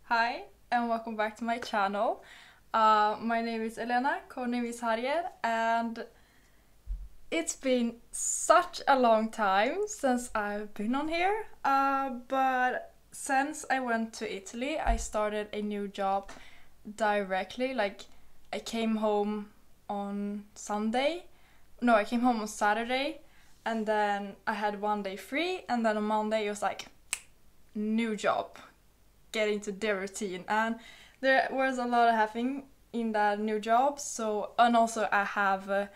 Hi and welcome back to my channel. My name is Elena, codename is Hariets, and it's been such a long time since I've been on here, but since I went to Italy I started a new job directly. Like, I came home on Sunday, no, I came home on Saturday, and then I had one day free, and then on Monday it was like, new job, get into the routine, and there was a lot happening in that new job. So, and also I have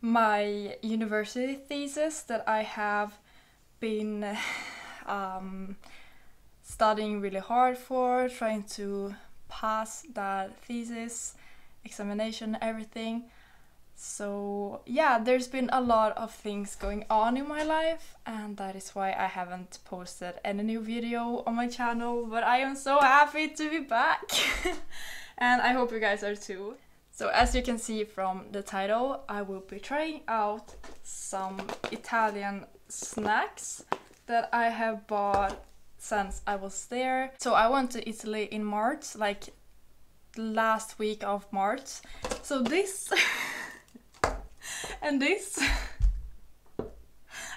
my university thesis that I have been studying really hard for, trying to pass that thesis, examination, everything. So yeah, there's been a lot of things going on in my life, and that is why I haven't posted any new video on my channel, but I am so happy to be back and I hope you guys are too. So as you can see from the title, I will be trying out some Italian snacks that I have bought since I was there. So I went to Italy in March, like last week of March. So this and this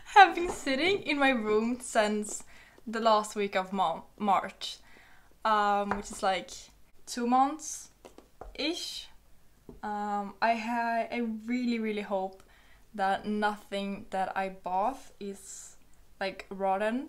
have been sitting in my room since the last week of March, which is like 2 months ish. I really hope that nothing that I bought is like rotten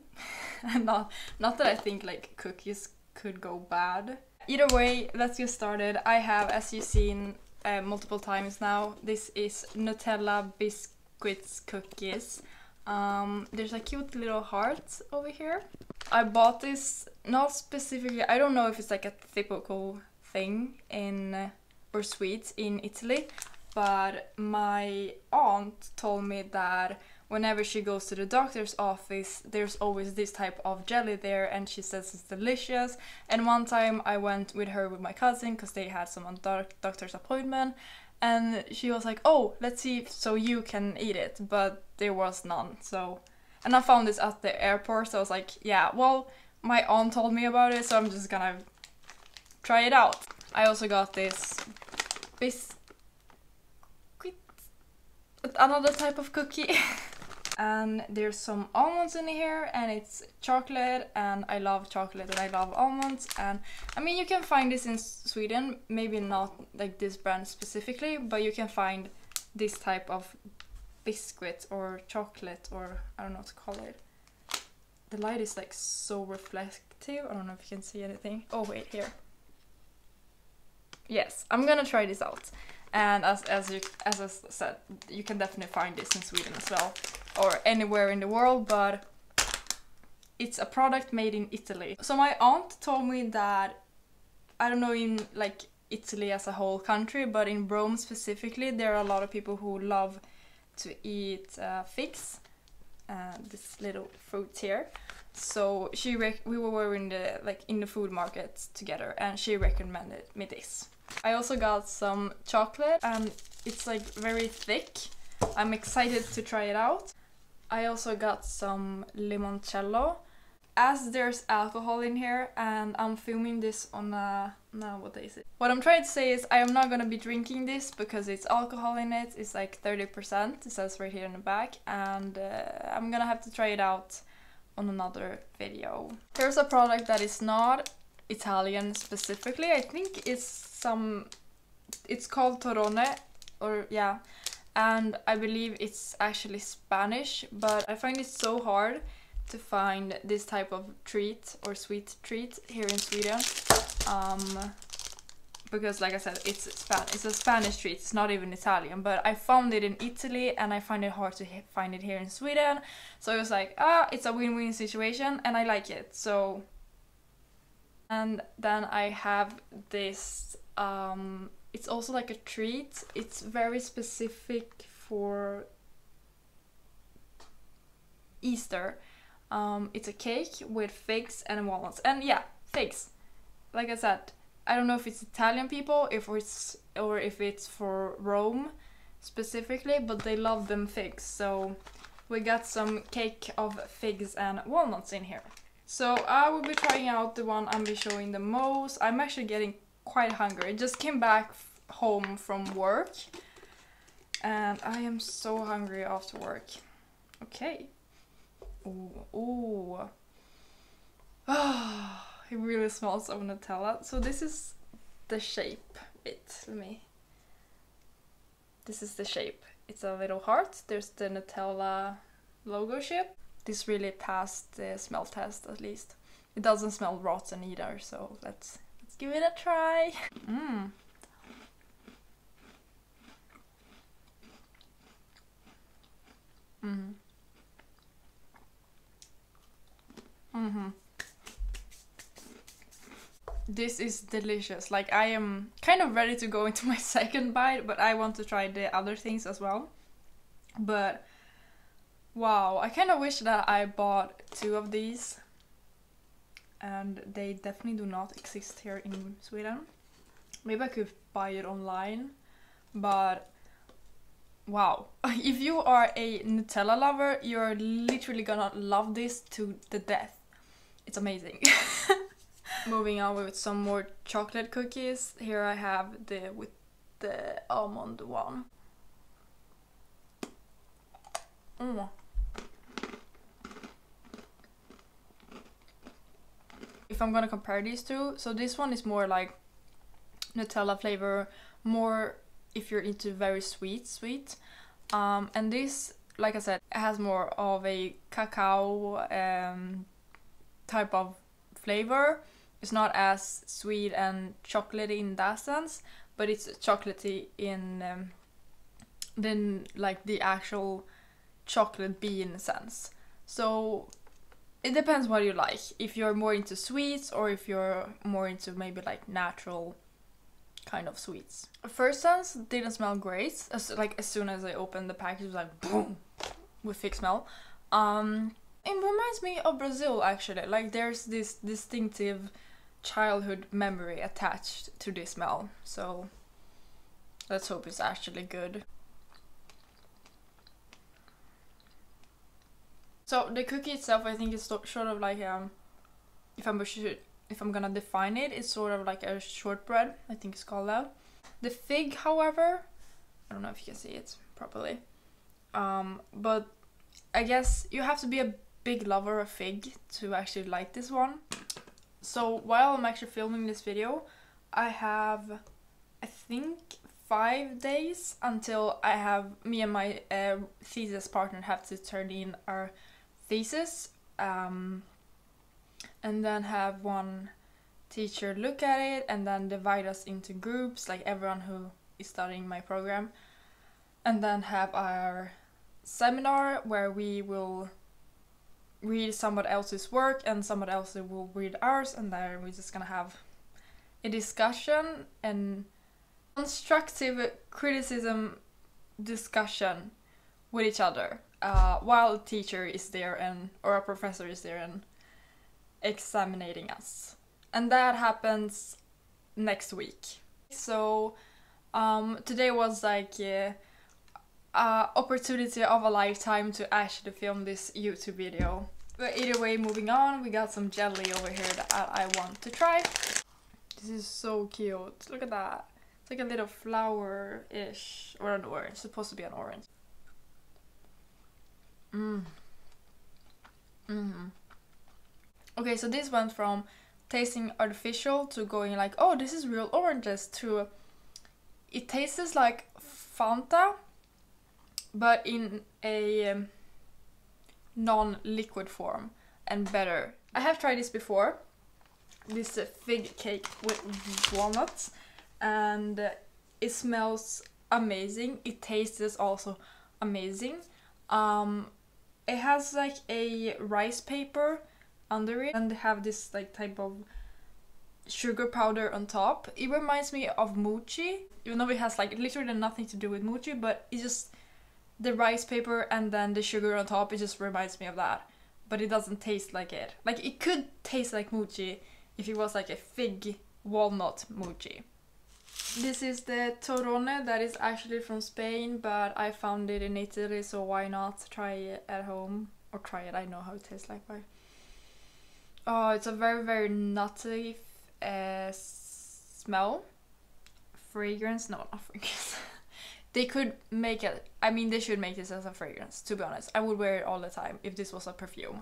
and not that I think like cookies could go bad. Either way, let's get started. I have, as you've seen multiple times now, this is Nutella biscuits cookies. There's a cute little heart over here. I bought this not specifically, I don't know if it's like a typical thing in or sweets in Italy, but my aunt told me that whenever she goes to the doctor's office, there's always this type of jelly there, and she says it's delicious. And one time I went with her with my cousin because they had some doctor's appointment, and she was like, oh, let's see so you can eat it, but there was none. So, and I found this at the airport, so I was like, yeah, well, my aunt told me about it, so I'm just gonna try it out. I also got this biscuit, another type of cookie. And there's some almonds in here, and it's chocolate, and I love chocolate and I love almonds. And I mean, you can find this in Sweden, maybe not like this brand specifically, but you can find this type of biscuit or chocolate, or I don't know what to call it. The light is like so reflective, I don't know if you can see anything. Oh wait, here. Yes, I'm gonna try this out. And as I said, you can definitely find this in Sweden as well, or anywhere in the world, but it's a product made in Italy. So my aunt told me that, I don't know in like Italy as a whole country, but in Rome specifically, there are a lot of people who love to eat figs, this little fruit here. So we were in the food market together, and she recommended me this. I also got some chocolate, and it's like very thick. I'm excited to try it out. I also got some limoncello. As there's alcohol in here, and I'm filming this on what day is it? What I'm trying to say is I am not gonna be drinking this because it's alcohol in it. It's like 30%, it says right here in the back, and I'm gonna have to try it out on another video. Here's a product that is not Italian specifically. I think it's called Torrone, or yeah, and I believe it's actually Spanish, but I find it so hard to find this type of treat or sweet treat here in Sweden, because like I said, it's a Spanish treat, it's not even Italian, but I found it in Italy and I find it hard to find it here in Sweden. So it was like, it's a win-win situation and I like it. So, and then I have this, it's also like a treat. It's very specific for Easter. It's a cake with figs and walnuts. And yeah, figs. Like I said, I don't know if it's Italian people, if it's for Rome specifically, but they love them figs. So we got some cake of figs and walnuts in here. So I will be trying out the one I'm be showing the most. I'm actually getting quite hungry. I just came back home from work and I am so hungry after work. Okay. Ooh. Oh, it really smells of Nutella. So this is the shape. This is the shape. It's a little heart. There's the Nutella logo shape. This really passed the smell test, at least. It doesn't smell rotten either, so let's give it a try. Mm. Mm. Mm-hmm. This is delicious. Like, I am kind of ready to go into my second bite, but I want to try the other things as well. But wow, I kind of wish that I bought 2 of these, and they definitely do not exist here in Sweden. Maybe I could buy it online, but wow. If you are a Nutella lover, you're literally gonna love this to the death. It's amazing. Moving on with some more chocolate cookies. Here I have with the almond one. Mm. If I'm gonna compare these two, so this one is more like Nutella flavor, more if you're into very sweet. And this, like I said, it has more of a cacao type of flavor. It's not as sweet and chocolatey in that sense, but it's chocolatey in like the actual chocolate bean sense. So it depends what you like. If you're more into sweets or if you're more into maybe like natural kind of sweets. First sense didn't smell great. As soon as I opened the package, it was like boom, with thick smell. It reminds me of Brazil actually. Like there's this distinctive childhood memory attached to this smell. So let's hope it's actually good. So the cookie itself, I think, is sort of like if I'm gonna define it, it's sort of like a shortbread. I think it's called that. The fig, however, I don't know if you can see it properly, but I guess you have to be a big lover of fig to actually like this one. So while I'm actually filming this video, I have, I think, 5 days until me and my thesis partner have to turn in our thesis, and then have one teacher look at it and then divide us into groups, like everyone who is studying my program, and then have our seminar where we will read someone else's work and someone else will read ours, and then we're just gonna have a discussion and constructive criticism discussion with each other, while a teacher is there or a professor is there and examining us. And that happens next week. So today was like opportunity of a lifetime to actually film this YouTube video. But either way, moving on, we got some jelly over here that I want to try. This is so cute. Look at that. It's like a little flower-ish, or an orange. It's supposed to be an orange. Okay, so this went from tasting artificial to going like, oh, this is real oranges, to it tastes like Fanta, but in a non-liquid form and better. I have tried this before, this fig cake with walnuts, and it smells amazing. It tastes also amazing. It has like a rice paper under it, and they have this like type of sugar powder on top. It reminds me of mochi, even though it has like literally nothing to do with mochi, but it's just the rice paper and then the sugar on top. It just reminds me of that, but it doesn't taste like it. Like it could taste like mochi if it was like a fig walnut mochi. This is the torrone, that is actually from Spain, but I found it in Italy, so why not try it at home? Or try it, I know how it tastes like, but Oh, it's a very, very nutty smell. Fragrance? No, not fragrance. They could make it, I mean, they should make this as a fragrance, to be honest. I would wear it all the time if this was a perfume.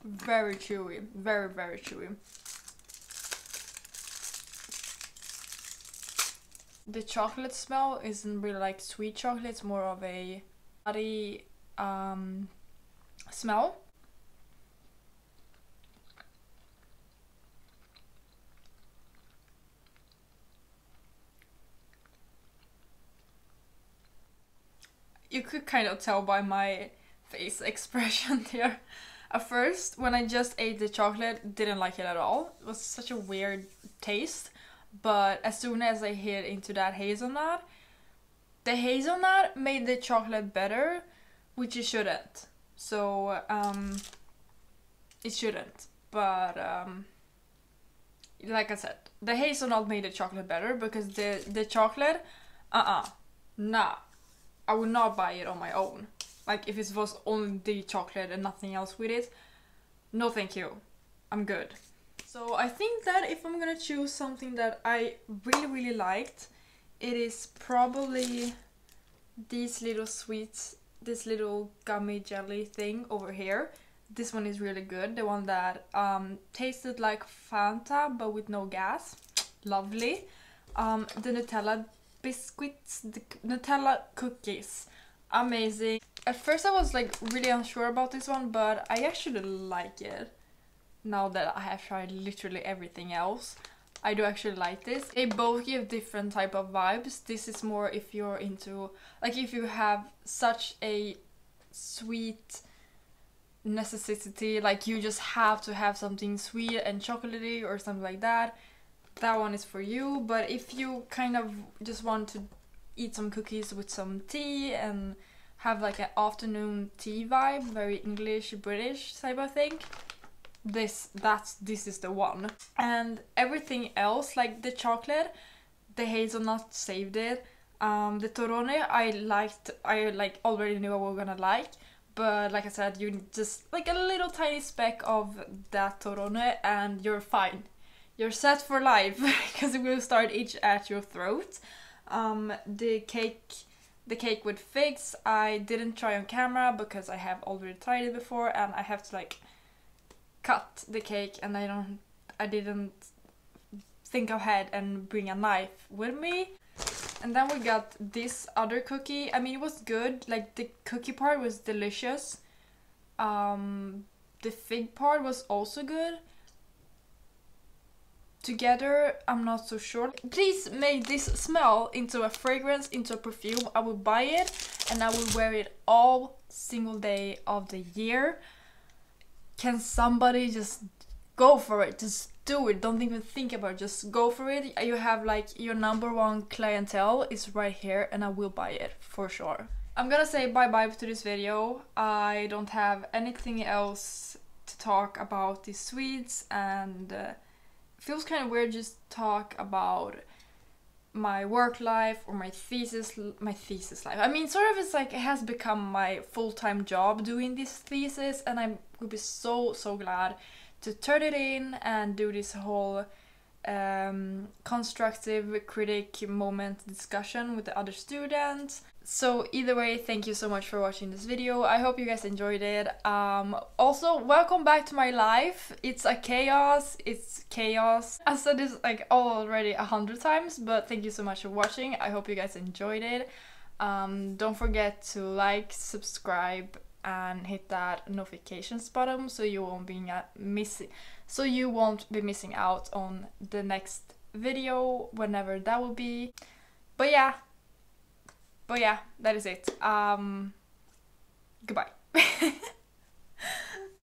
Very chewy, very, very chewy. The chocolate smell isn't really like sweet chocolate, it's more of a nutty smell. You could kind of tell by my face expression here. At first, when I just ate the chocolate, didn't like it at all. It was such a weird taste. But as soon as I hit into that hazelnut, the hazelnut made the chocolate better, which it shouldn't. So, it shouldn't. But, like I said, the hazelnut made the chocolate better because the chocolate, nah. I would not buy it on my own. Like, if it was only the chocolate and nothing else with it, no thank you. I'm good. So I think that if I'm gonna choose something that I really, really liked, it is probably these little sweets, this little gummy jelly thing over here. This one is really good. The one that tasted like Fanta but with no gas. Lovely. The Nutella biscuits, the Nutella cookies. Amazing. At first I was like really unsure about this one, but I actually like it. Now that I have tried literally everything else, I do actually like this. They both give different type of vibes. This is more if you're into, like if you have such a sweet necessity, like you just have to have something sweet and chocolatey or something like that, that one is for you. But if you kind of just want to eat some cookies with some tea and have like an afternoon tea vibe, very English, British type of thing, this is the one. And everything else, like the chocolate, the hazelnut saved it. The Torrone I like already knew I was gonna like, but like I said, you just like a little tiny speck of that Torrone and you're fine. You're set for life because it will start itch at your throat. The cake with figs I didn't try on camera because I have already tried it before and I have to like cut the cake and I didn't think ahead and bring a knife with me. And then we got this other cookie. I mean, it was good, like the cookie part was delicious. The fig part was also good. Together, I'm not so sure. Please make this smell into a fragrance, into a perfume. I will buy it and I will wear it all single day of the year. Can somebody just go for it? Just do it. Don't even think about it. Just go for it. You have like your #1 clientele is right here and I will buy it for sure. I'm gonna say bye-bye to this video. I don't have anything else to talk about these sweets and feels kind of weird just talk about my work life or my thesis life. I mean, sort of it's like it has become my full-time job doing this thesis and I would be so glad to turn it in and do this whole constructive critic moment discussion with the other students. So either way, thank you so much for watching this video. I hope you guys enjoyed it. Also, welcome back to my life. It's chaos. I said this like already 100 times, but thank you so much for watching. I hope you guys enjoyed it. Don't forget to like, subscribe, and hit that notifications button so you won't be missing out on the next video whenever that will be. But yeah, that is it. Goodbye.